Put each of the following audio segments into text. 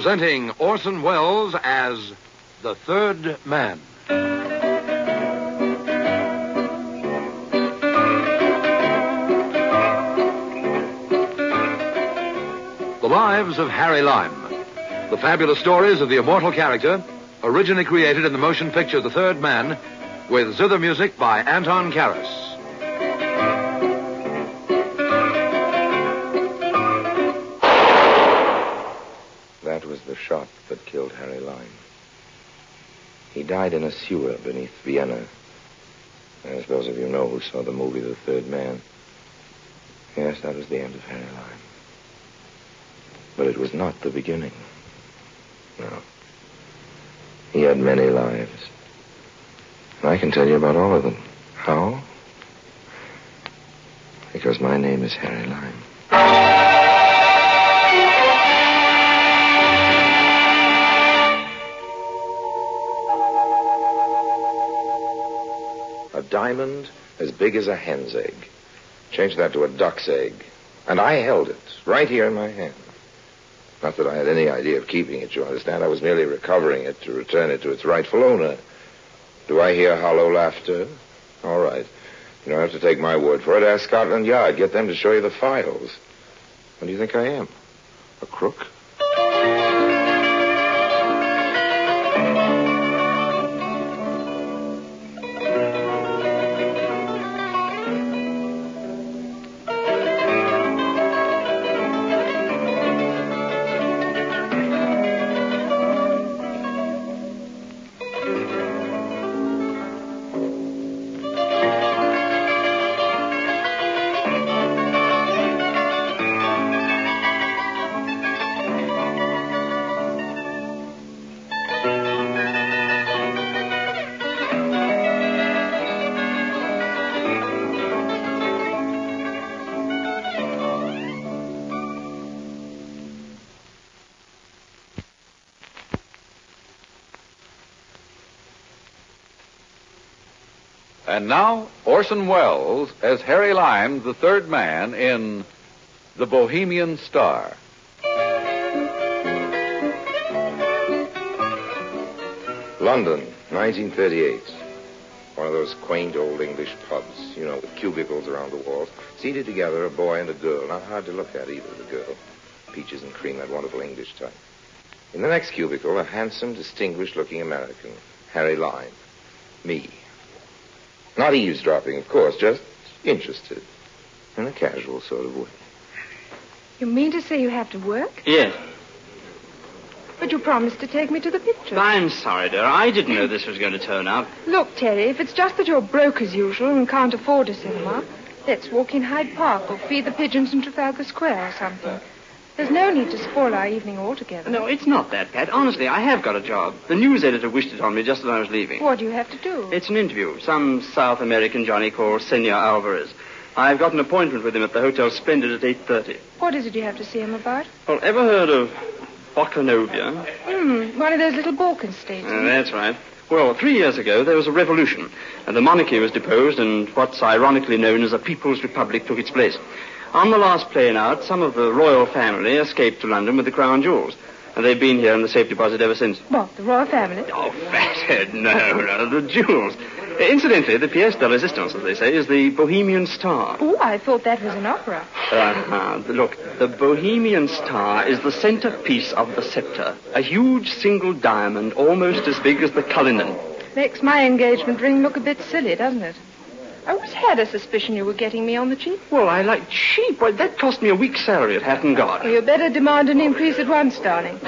Presenting Orson Welles as the Third Man. The Lives of Harry Lime. The fabulous stories of the immortal character, originally created in the motion picture The Third Man, with zither music by Anton Karas. That was the shot that killed Harry Lime. He died in a sewer beneath Vienna. As those of you know who saw the movie The Third Man. Yes, that was the end of Harry Lime. But it was not the beginning. No. He had many lives. And I can tell you about all of them. How? Because my name is Harry Lime. A diamond as big as a hen's egg. Change that to a duck's egg. And I held it right here in my hand. Not that I had any idea of keeping it, you understand. I was merely recovering it to return it to its rightful owner. Do I hear hollow laughter? All right. You don't have to take my word for it. Ask Scotland Yard. Get them to show you the files. What do you think I am? A crook? And now, Orson Welles as Harry Lime, the Third Man, in The Bohemian Star. London, 1938. One of those quaint old English pubs, you know, with cubicles around the walls. Seated together, a boy and a girl. Not hard to look at either, the girl. Peaches and cream, that wonderful English type. In the next cubicle, a handsome, distinguished-looking American, Harry Lime. Me. Not eavesdropping, of course, just interested. In a casual sort of way. You mean to say you have to work? Yes. But you promised to take me to the picture. I'm sorry, dear. I didn't know this was going to turn up. Look, Terry, if it's just that you're broke as usual and can't afford a cinema, let's walk in Hyde Park or feed the pigeons in Trafalgar Square or something. There's no need to spoil our evening altogether. No, it's not that, Pat. Honestly, I have got a job. The news editor wished it on me just as I was leaving. What do you have to do? It's an interview. Some South American Johnny called Senor Alvarez. I've got an appointment with him at the Hotel Splendid at 8:30. What is it you have to see him about? Well, ever heard of Bocanovia? One of those little Balkan states. That's right. Well, 3 years ago, there was a revolution, and the monarchy was deposed, and what's ironically known as a People's Republic took its place. On the last plane out, some of the royal family escaped to London with the crown jewels, and they've been here in the safe deposit ever since. What, the royal family? Oh, fathead, no, the jewels. Incidentally, the pièce de résistance, as they say, is the Bohemian Star. Oh, I thought that was an opera. Look, the Bohemian Star is the centerpiece of the scepter. A huge single diamond, almost as big as the Cullinan. Makes my engagement ring look a bit silly, doesn't it? I always had a suspicion you were getting me on the cheap. Well, I like cheap. Why, that cost me a week's salary at Hatton Garden. Well, you better demand an increase at once, darling.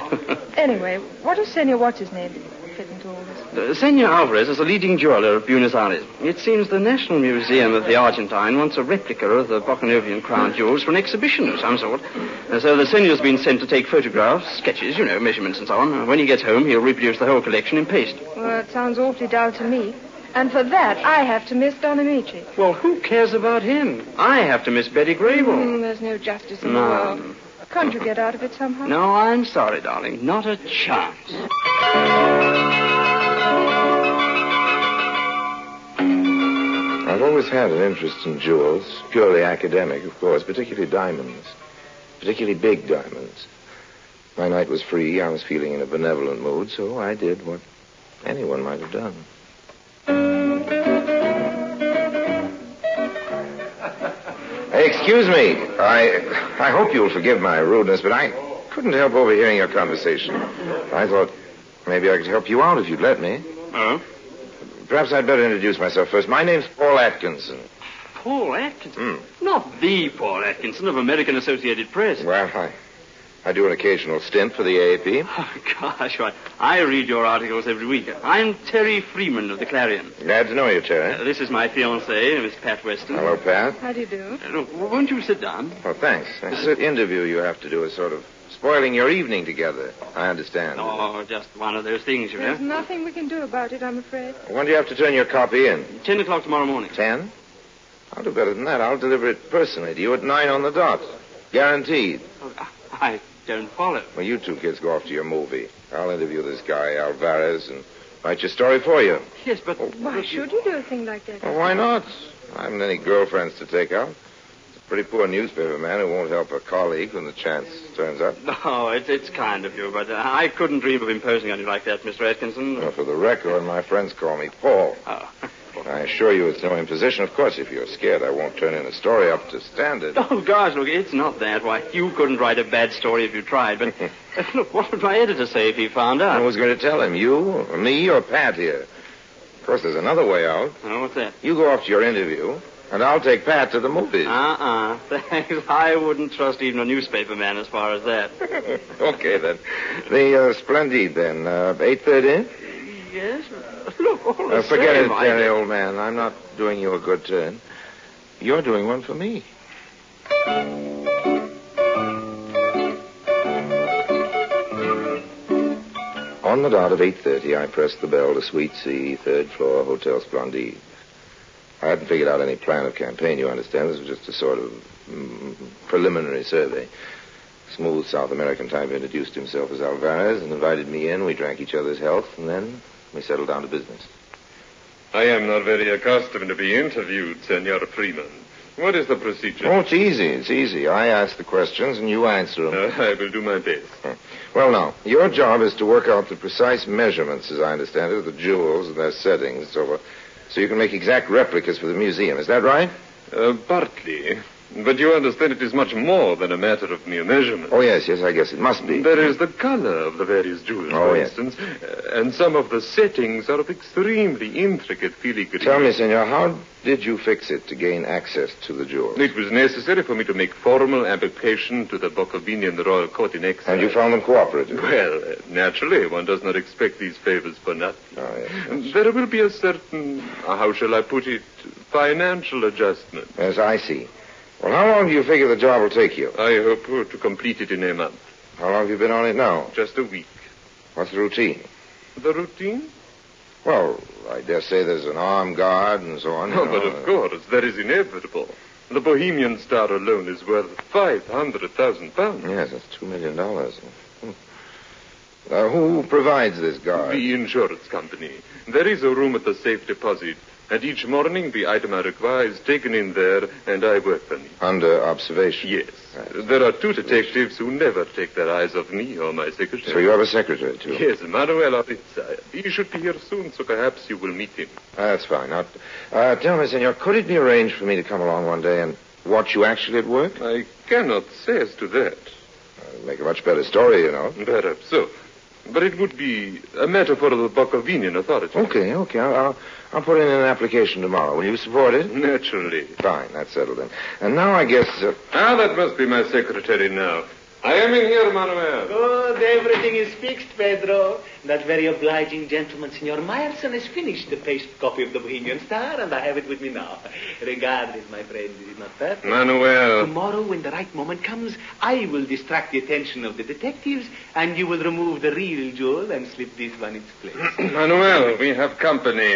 Anyway, what does Senor What's-His-Name fit into all this? Senor Alvarez is a leading jeweler of Buenos Aires. It seems the National Museum of the Argentine wants a replica of the Bocanovian crown jewels for an exhibition of some sort. So the Senor's been sent to take photographs, sketches, you know, measurements and so on. When he gets home, he'll reproduce the whole collection in paste. Well, it sounds awfully dull to me. And for that, I have to miss Don Amici. Well, who cares about him? I have to miss Betty Grable. There's no justice in the world. Can't you get out of it somehow? No, I'm sorry, darling. Not a chance. I've always had an interest in jewels, purely academic, of course, particularly diamonds, particularly big diamonds. My night was free. I was feeling in a benevolent mood, so I did what anyone might have done. Hey, excuse me. I hope you'll forgive my rudeness, but I couldn't help overhearing your conversation. I thought maybe I could help you out if you'd let me. Oh? Perhaps I'd better introduce myself first. My name's Paul Atkinson. Paul Atkinson? Not the Paul Atkinson of American Associated Press. Well, I do an occasional stint for the AAP. Oh, gosh, I read your articles every week. I'm Terry Freeman of the Clarion. Glad to know you, Terry. This is my fiancée, Miss Pat Weston. Hello, Pat. How do you do? Look, won't you sit down? Oh, thanks. This interview you have to do is sort of spoiling your evening together. I understand. Oh, just one of those things, you know. There's nothing we can do about it, I'm afraid. When do you have to turn your copy in? 10 o'clock tomorrow morning. 10? I'll do better than that. I'll deliver it personally to you at 9 on the dot. Guaranteed. Oh, I don't follow. Well, you two kids go off to your movie. I'll interview this guy, Alvarez, and write your story for you. Yes, but... Why should you do a thing like that? Well, why not? I haven't any girlfriends to take out. It's a pretty poor newspaper man who won't help a colleague when the chance turns up. No, it's kind of you, but I couldn't dream of imposing on you like that, Mr. Atkinson. Well, for the record, my friends call me Paul. Oh. I assure you it's no imposition. Of course, if you're scared, I won't turn in a story up to standard. Oh, gosh, look, it's not that. Why, you couldn't write a bad story if you tried, but look, what would my editor say if he found out? I was going to tell him, you, or me, or Pat here. Of course, there's another way out. Oh, what's that? You go off to your interview, and I'll take Pat to the movies. Thanks. I wouldn't trust even a newspaper man as far as that. Okay, then. The Splendide, then. 8:30? Yes? Look, all the forget same, it, Terry, old man. I'm not doing you a good turn. You're doing one for me. On the dot of 8:30, I pressed the bell to Suite C, 3rd floor, Hotel Splendide. I hadn't figured out any plan of campaign, you understand. This was just a sort of preliminary survey. Smooth South American type introduced himself as Alvarez and invited me in. We drank each other's health, and then we settled down to business. I am not very accustomed to be interviewed, Senor Freeman. What is the procedure? Oh, it's easy. I ask the questions, and you answer them. I will do my best. Well, now, your job is to work out the precise measurements, as I understand it, of the jewels and their settings, so you can make exact replicas for the museum. Is that right? Partly. But you understand it is much more than a matter of mere measurement. Oh, yes, I guess it must be. There is the color of the various jewels, for instance, and some of the settings are of extremely intricate filigree. Tell me, senor, how did you fix it to gain access to the jewels? It was necessary for me to make formal application to the Bohemian Royal Court in Exile. And you found them cooperative? Well, naturally, one does not expect these favors for nothing. Oh, yes. There will be a certain, how shall I put it, financial adjustment. Yes, I see. Well, how long do you figure the job will take you? I hope to complete it in a month. How long have you been on it now? Just a week. What's the routine? The routine? Well, I dare say there's an armed guard and so on. Oh, but of course, that is inevitable. The Bohemian star alone is worth £500,000. Yes, that's $2 million. Who provides this guard? The insurance company. There is a room at the safe deposit. And each morning, the item I require is taken in there, and I work for me. Under observation? Yes. There are 2 detectives who never take their eyes off me or my secretary. So you have a secretary, too? Yes, Manuel Arizza. He should be here soon, so perhaps you will meet him. That's fine. Now, tell me, senor, could it be arranged for me to come along one day and watch you actually at work? I cannot say as to that. Make a much better story, you know. Perhaps so. But it would be a matter for the Bohemian authorities. Okay. I'll put in an application tomorrow. Will you support it? Naturally. Fine, that's settled then. And now I guess... that must be my secretary now. I am in here, Manuel. Good, everything is fixed, Pedro. That very obliging gentleman, Senor Meyerson, has finished the paste copy of the Bohemian Star, and I have it with me now. Regard it, my friend. Is it not perfect? Manuel. Tomorrow, when the right moment comes, I will distract the attention of the detectives, and you will remove the real jewel and slip this one in its place. Manuel, we have company.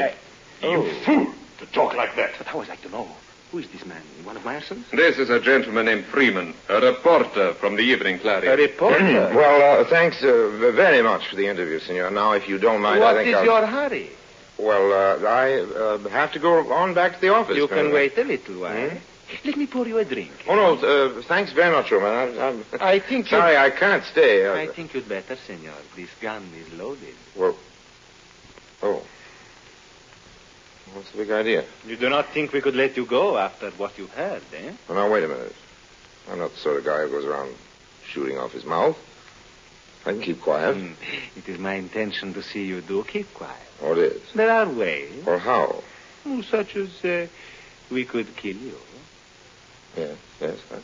You fool, to talk like that. But I would like to know, who is this man? One of Meyerson's? This is a gentleman named Freeman, a reporter from the Evening Clarion. A reporter? Well, thanks very much for the interview, senor. Now, if you don't mind, What I think is your hurry? Well, I have to go on back to the office. You can wait a little while. Let me pour you a drink. Oh, no, thanks very much, Roman. I think Sorry, I can't stay. I think you'd better, senor. This gun is loaded. Well, oh. What's the big idea? You do not think we could let you go after what you've heard, eh? Well, now, wait a minute. I'm not the sort of guy who goes around shooting off his mouth. I can keep quiet. It is my intention to see you do keep quiet. Oh, it is? There are ways. Or how? Such as we could kill you. Yes. I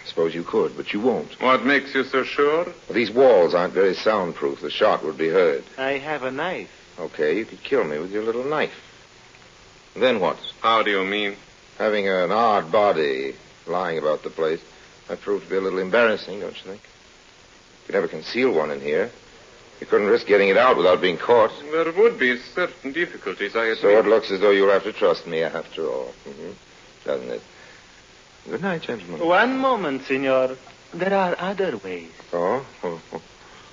suppose you could, but you won't. What makes you so sure? Well, these walls aren't very soundproof. The shot would be heard. I have a knife. Okay, you could kill me with your little knife. Then what? How do you mean? Having an odd body lying about the place, that proved to be a little embarrassing, don't you think? You'd never conceal one in here. You couldn't risk getting it out without being caught. There would be certain difficulties, I admit. So it looks as though you'll have to trust me after all. Mm-hmm. Doesn't it? Good night, gentlemen. One moment, senor. There are other ways. Oh?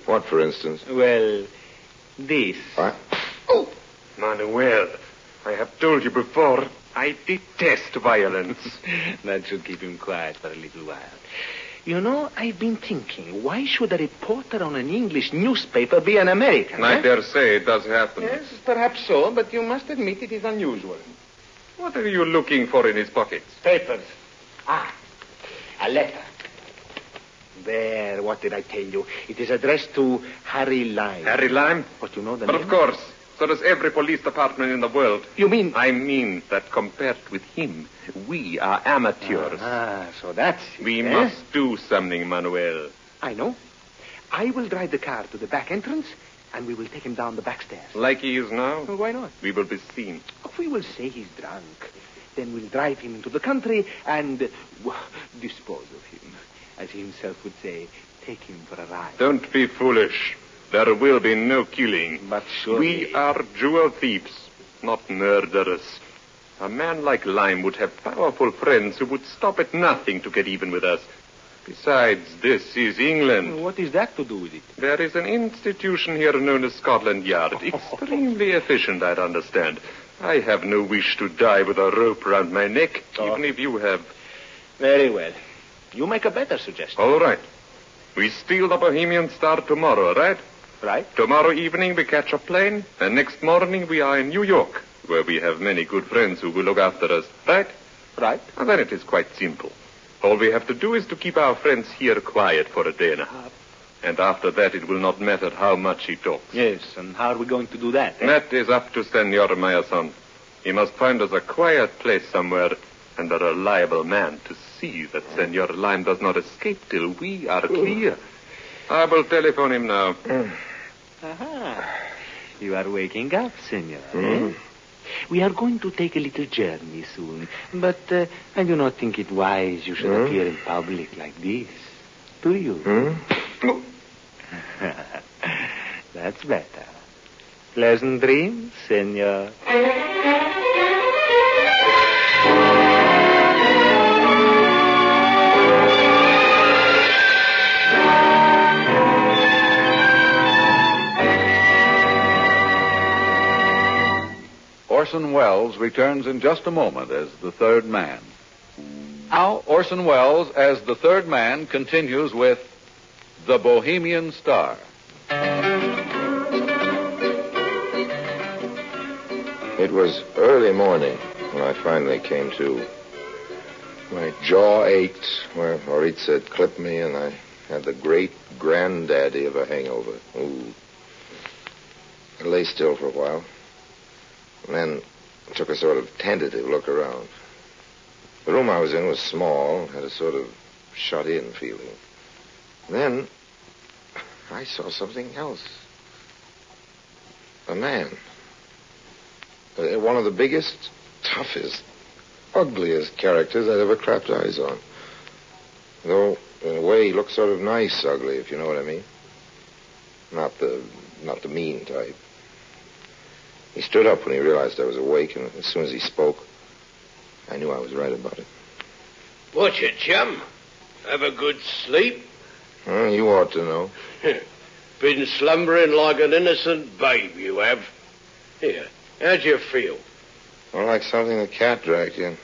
What, for instance? Well, this. What? Oh! Manuel, I have told you before, I detest violence. That should keep him quiet for a little while. You know, I've been thinking, why should a reporter on an English newspaper be an American? I dare say it does happen. Yes, perhaps so, but you must admit it is unusual. What are you looking for in his pockets? Papers. A letter. There, what did I tell you? It is addressed to Harry Lime. Harry Lime? But you know the But name? of course. So does every police department in the world. You mean? I mean that compared with him, we are amateurs. So that's it, We must do something, Manuel. I know. I will drive the car to the back entrance, and we will take him down the back stairs. Like he is now? Well, why not? We will be seen. We will say he's drunk. Then we'll drive him into the country and dispose of him. As he himself would say, take him for a ride. Don't be foolish. There will be no killing. But surely... We are jewel thieves, not murderers. A man like Lime would have powerful friends who would stop at nothing to get even with us. Besides, this is England. What is that to do with it? There is an institution here known as Scotland Yard. Extremely efficient, I'd understand. I have no wish to die with a rope around my neck, even if you have. Very well. You make a better suggestion. All right. We steal the Bohemian Star tomorrow, right? Right. Tomorrow evening we catch a plane, and next morning we are in New York, where we have many good friends who will look after us, right? Right. And then it is quite simple. All we have to do is to keep our friends here quiet for a day and a half. And after that, it will not matter how much he talks. Yes, and how are we going to do that? That is up to Senor Meyerson. He must find us a quiet place somewhere and a reliable man to see that Senor Lime does not escape till we are clear. I will telephone him now. Aha. You are waking up, senor. We are going to take a little journey soon, but I do not think it wise you should appear in public like this. Do you? That's better. Pleasant dreams, senor. Orson Welles returns in just a moment as the third man. Now, Orson Welles as the third man continues with The Bohemian Star. It was early morning when I finally came to. My jaw ached where Maurice had clipped me, and I had the great granddaddy of a hangover. Ooh. I lay still for a while, and then took a sort of tentative look around. The room I was in was small, had a sort of shut-in feeling. Then I saw something else. A man. One of the biggest, toughest, ugliest characters I'd ever clapped eyes on. Though, in a way, he looked sort of nice ugly, if you know what I mean. Not the mean type. He stood up when he realized I was awake, and as soon as he spoke, I knew I was right about it. What's it, chum? Have a good sleep? Well, you ought to know. Been slumbering like an innocent babe, you have. Here, how'd you feel? Well, like something the cat dragged in.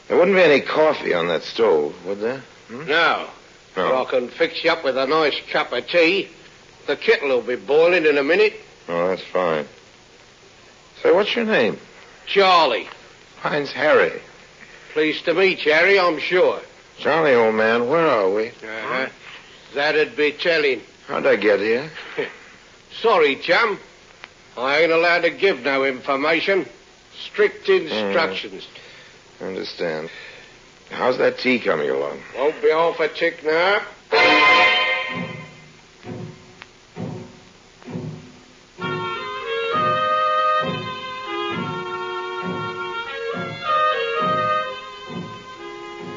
There wouldn't be any coffee on that stove, would there? No. No. But I can fix you up with a nice cup of tea. The kettle will be boiling in a minute. Oh, that's fine. Say, what's your name? Charlie. Mine's Harry. Pleased to meet you, Harry, I'm sure. Charlie, old man, where are we? That'd be telling. How'd I get here? Sorry, chum. I ain't allowed to give no information. Strict instructions. Understand. How's that tea coming along? Won't be off a tick now.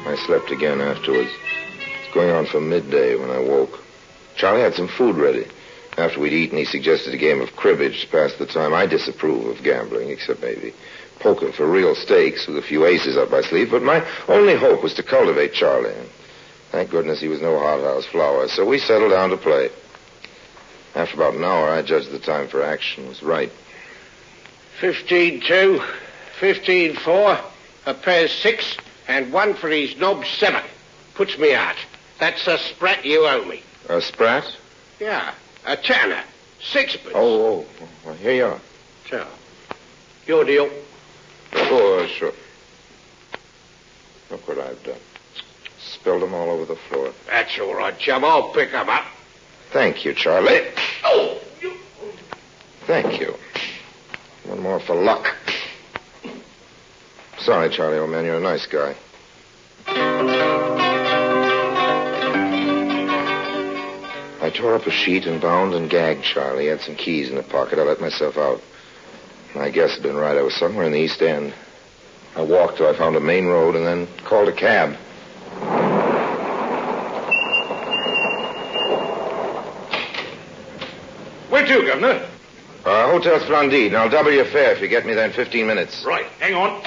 I slept again afterwards. It's going on for midday when I woke. Charlie had some food ready. After we'd eaten, he suggested a game of cribbage to pass the time. I disapprove of gambling, except maybe poker for real stakes with a few aces up my sleeve. But my only hope was to cultivate Charlie. Thank goodness he was no hothouse flower, so we settled down to play. After about an hour, I judged the time for action was right. 15-2, 15-4, a pair 6, and one for his knob 7. Puts me out. That's a sprat you owe me. A sprat? Yeah, a tanner. 6pence. Oh, well, here you are. So, your deal. Oh, sure. Look what I've done. Spilled them all over the floor. That's all right, chum. I'll pick 'em up. Thank you, Charlie. Oh! Thank you. One more for luck. Sorry, Charlie, old man. You're a nice guy. I tore up a sheet and bound and gagged Charlie. He had some keys in the pocket. I let myself out. My guess had been right. I was somewhere in the East End. I walked till I found a main road and then called a cab. Where to, Governor? Hotel Splendide, and I'll double your fare if you get me there in 15 minutes. Right. Hang on.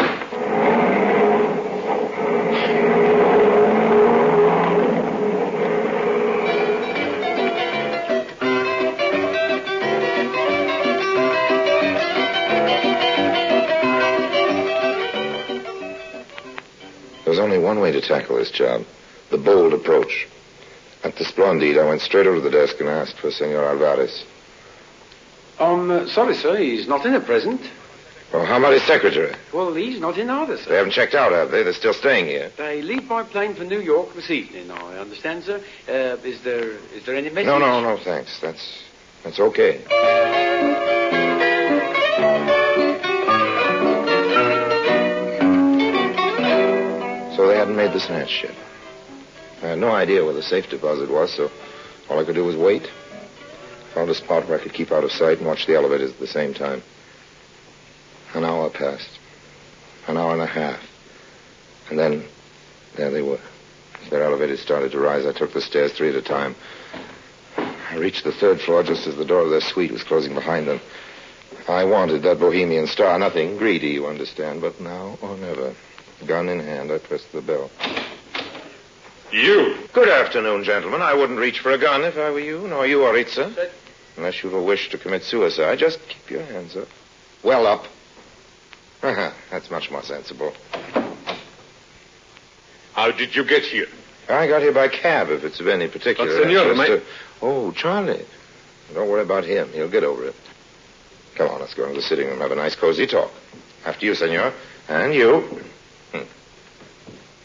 There was only one way to tackle this job, the bold approach. At the Splendide, I went straight over to the desk and asked for Senor Alvarez. Sorry, sir. He's not in at present. Well, how about his secretary? Well, he's not in either, sir. They haven't checked out, have they? They're still staying here. They leave by plane for New York this evening, I understand, sir. Is there any message? No, thanks. That's okay. So they hadn't made the snatch yet. I had no idea where the safe deposit was, so all I could do was wait. Found a spot where I could keep out of sight and watch the elevators at the same time. An hour passed. An hour and a half. And then, there they were. As their elevators started to rise, I took the stairs 3 at a time. I reached the 3rd floor just as the door of their suite was closing behind them. I wanted that Bohemian star. Nothing greedy, you understand, but now or never. Gun in hand, I pressed the bell. You? Good afternoon, gentlemen. I wouldn't reach for a gun if I were you, nor you, Oritza. Unless you've a wish to commit suicide, just keep your hands up. Well up. That's much more sensible. How did you get here? I got here by cab, if it's of any particular But, senor, interest. Oh, Charlie. Don't worry about him. He'll get over it. Come on, let's go into the sitting room and have a nice, cozy talk. After you, senor. And you.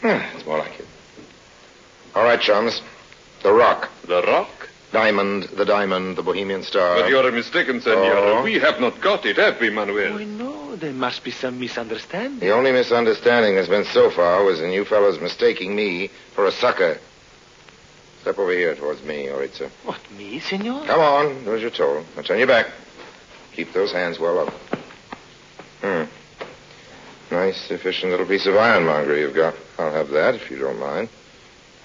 It's more like it. All right, chums. The Rock. The Rock? The Diamond, the Bohemian Star. But you're mistaken, senor. Oh. We have not got it, have we, Manuel? Oh, no, there must be some misunderstanding. The only misunderstanding there's been so far was in you fellows mistaking me for a sucker. Step over here towards me, Oritza. What, me, senor? Come on, do as you're told. Now turn your back. Keep those hands well up. Nice, efficient little piece of ironmongery you've got. I'll have that, if you don't mind.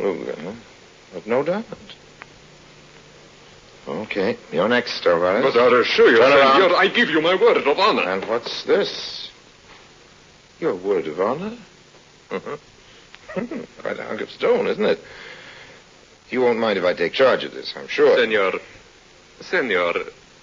Look, but no diamond. Okay, you're next, Alvarez. But I assure you, Turn senor, around. I give you my word of honor. And what's this? Your word of honor? Quite a hunk of stone, isn't it? You won't mind if I take charge of this, I'm sure. Senor,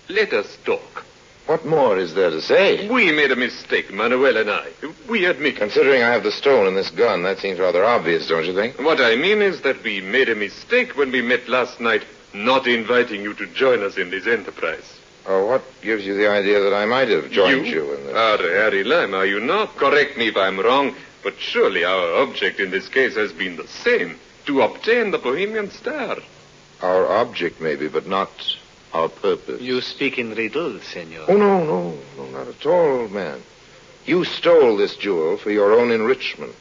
let us talk. What more is there to say? We made a mistake, Manuel and I. We admit it. Considering I have the stone in this gun, that seems rather obvious, don't you think? What I mean is that we made a mistake when we met last night, not inviting you to join us in this enterprise. Oh, what gives you the idea that I might have joined you in this? Harry Lime, are you not? Correct me if I'm wrong, but surely our object in this case has been the same, to obtain the Bohemian star. Our object, maybe, but not our purpose. You speak in riddles, senor. Oh, no, not at all, old man. You stole this jewel for your own enrichment.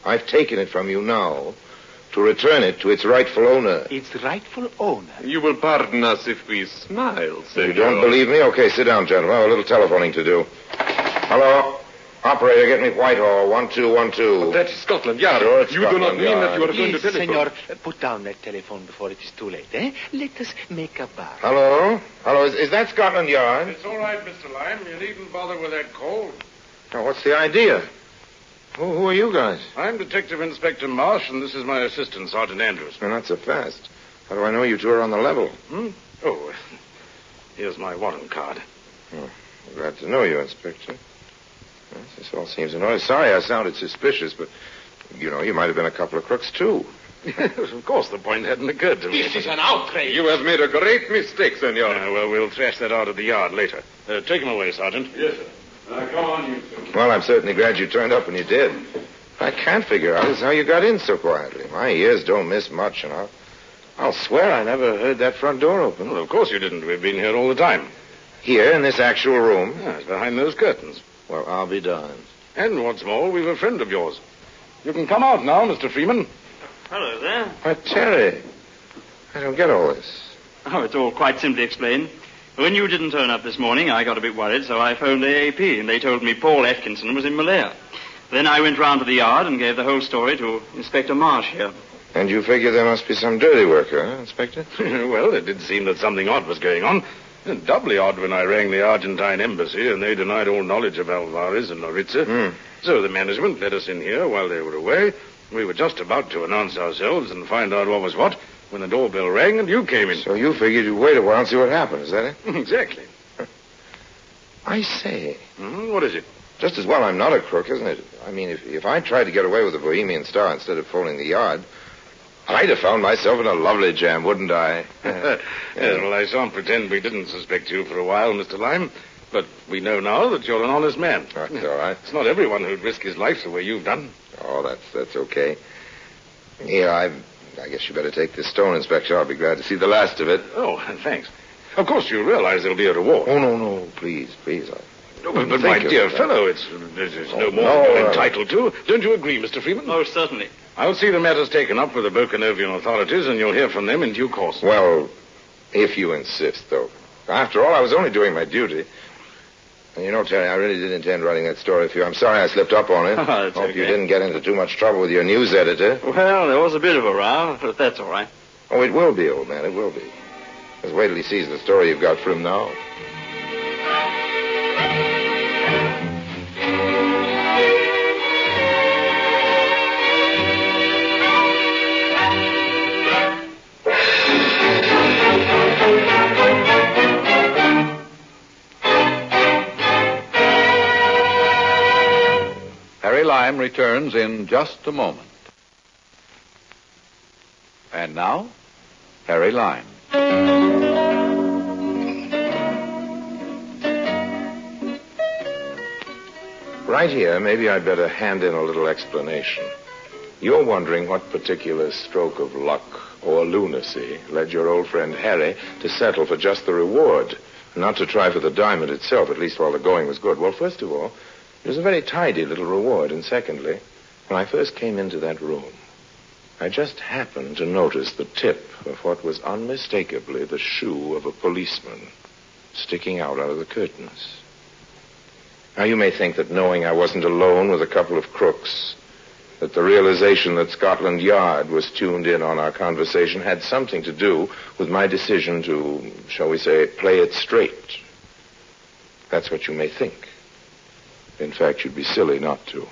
I've taken it from you now to return it to its rightful owner. Its rightful owner? You will pardon us if we smile, senor. You don't believe me? Okay, sit down, gentlemen. I have a little telephoning to do. Hello? Operator, get me Whitehall, 1212. That is Scotland Yard. Sure, it's you do not Scotland mean that you are Yard. going to telephone. Senor, put down that telephone before it is too late, eh? Let us make a bar. Hello? Is that Scotland Yard? It's all right, Mr. Lime. You needn't bother with that call. Now, what's the idea? Who are you guys? I'm Detective Inspector Marsh, and this is my assistant, Sergeant Andrews. Well, not so fast. How do I know you two are on the level? Oh, here's my warrant card. Glad to know you, Inspector. Well, this all seems in order. Sorry I sounded suspicious, but, you might have been a couple of crooks, too. Of course, the point hadn't occurred to me. This is an outrage. You have made a great mistake, senor. Well, we'll thrash that out at the yard later. Take him away, Sergeant. Yes, sir. Come on, you two. Well, I'm certainly glad you turned up when you did. I can't figure out is how you got in so quietly. My ears don't miss much, and I'll swear I never heard that front door open. Well, of course you didn't. We've been here all the time. Here, in this actual room? Yes, behind those curtains. Well, I'll be darned. And what's more, we've a friend of yours. You can come out now, Mr. Freeman. Hello there. Why, Terry, I don't get all this. Oh, it's all quite simply explained. When you didn't turn up this morning, I got a bit worried, so I phoned AAP, and they told me Paul Atkinson was in Malaya. Then I went round to the yard and gave the whole story to Inspector Marsh here. And you figure there must be some dirty work, huh, Inspector? Well, it did seem that something odd was going on. And doubly odd when I rang the Argentine embassy, and they denied all knowledge of Alvarez and Noritza. So the management let us in here while they were away. We were just about to announce ourselves and find out what was what when the doorbell rang and you came in. So you figured you'd wait a while and see what happened, is that it? Exactly. I say. What is it? Just as well I'm not a crook, isn't it? I mean, if I tried to get away with the Bohemian star instead of phoning the yard, I'd have found myself in a lovely jam, wouldn't I? Yes, well, I shan't pretend we didn't suspect you for a while, Mr. Lime. But we know now that you're an honest man. That's all right. It's not everyone who'd risk his life the way you've done. Oh, that's okay. Yeah, I guess you better take this stone, Inspector. I'll be glad to see the last of it. Oh, thanks. Of course, you realize there'll be a reward. Oh, no, please. No, but my dear fellow, it's no more than you're entitled to. Don't you agree, Mr. Freeman? Oh, certainly. I'll see the matter's taken up with the Bokanovian authorities, and you'll hear from them in due course. Well, if you insist, though. After all, I was only doing my duty. And Terry, I really did intend writing that story for you. I'm sorry I slipped up on it. Hope okay. You didn't get into too much trouble with your news editor. Well, there was a bit of a row, but that's all right. Oh, it will be, old man. It will be. Just wait till he sees the story you've got for him now. Harry Lime returns in just a moment. And now, Harry Lime. Right here, maybe I'd better hand in a little explanation. You're wondering what particular stroke of luck or lunacy led your old friend Harry to settle for just the reward, not to try for the diamond itself, at least while the going was good. Well, first of all, it was a very tidy little reward. And secondly, when I first came into that room, I just happened to notice the tip of what was unmistakably the shoe of a policeman sticking out of the curtains. Now, you may think that knowing I wasn't alone with a couple of crooks, that the realization that Scotland Yard was tuned in on our conversation had something to do with my decision to, shall we say, play it straight. That's what you may think. In fact, you'd be silly not to.